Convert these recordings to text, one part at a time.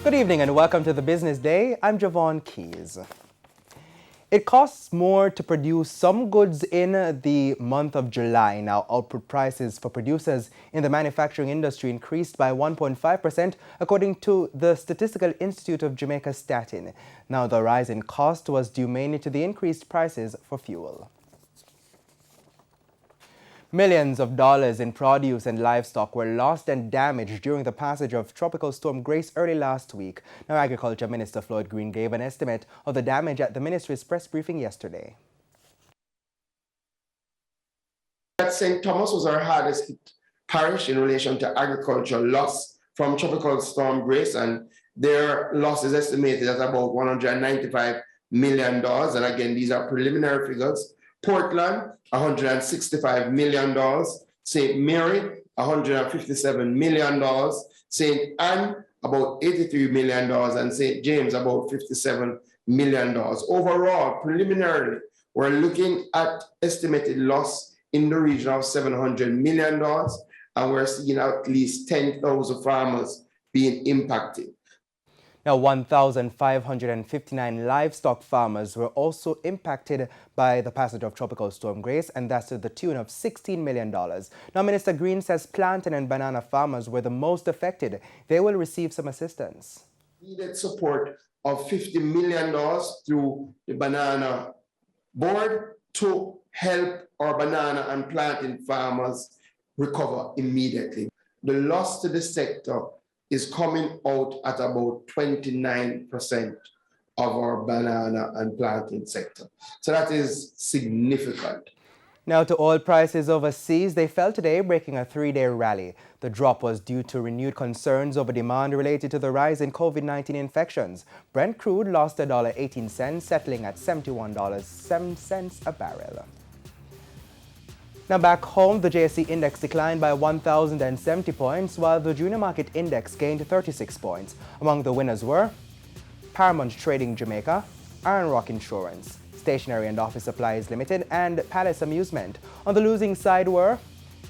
Good evening and welcome to the Business Day. I'm Javon Keys. It costs more to produce some goods in the month of July. Now, output prices for producers in the manufacturing industry increased by 1.5%, according to the Statistical Institute of Jamaica Statin. Now, the rise in cost was due mainly to the increased prices for fuel. Millions of dollars in produce and livestock were lost and damaged during the passage of Tropical Storm Grace early last week. Now, Agriculture Minister Floyd Green gave an estimate of the damage at the ministry's press briefing yesterday. St. Thomas was our hardest hit parish in relation to agricultural loss from Tropical Storm Grace, and their loss is estimated at about $195 million. And again, these are preliminary figures. Portland, $165 million. St. Mary, $157 million. St. Anne, about $83 million. And St. James, about $57 million. Overall, preliminarily, we're looking at estimated loss in the region of $700 million. And we're seeing at least 10,000 farmers being impacted. Now, 1,559 livestock farmers were also impacted by the passage of Tropical Storm Grace, and that's to the tune of $16 million. Now, Minister Green says plantain and banana farmers were the most affected. They will receive some assistance. Needed support of $50 million through the Banana Board to help our banana and plantain farmers recover immediately. The loss to the sector is coming out at about 29% of our banana and plantain sector. So that is significant. Now to oil prices overseas, they fell today, breaking a three-day rally. The drop was due to renewed concerns over demand related to the rise in COVID-19 infections. Brent crude lost $1.18, settling at $71.07 a barrel. Now back home, the JSE index declined by 1,070 points, while the junior market index gained 36 points. Among the winners were Paramount Trading Jamaica, Iron Rock Insurance, Stationery and Office Supplies Limited, and Palace Amusement. On the losing side were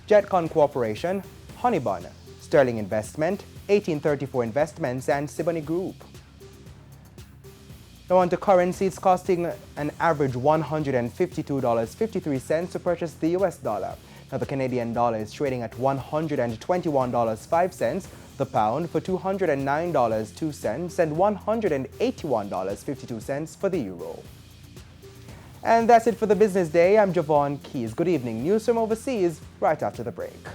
Jetcon Corporation, Honeybun, Sterling Investment, 1834 Investments, and Siboney Group. Now on to currency, it's costing an average $152.53 to purchase the US dollar. Now the Canadian dollar is trading at $121.05, the pound for $209.02, and $181.52 for the euro. And that's it for the Business Day. I'm Javon Keys. Good evening. News from overseas right after the break.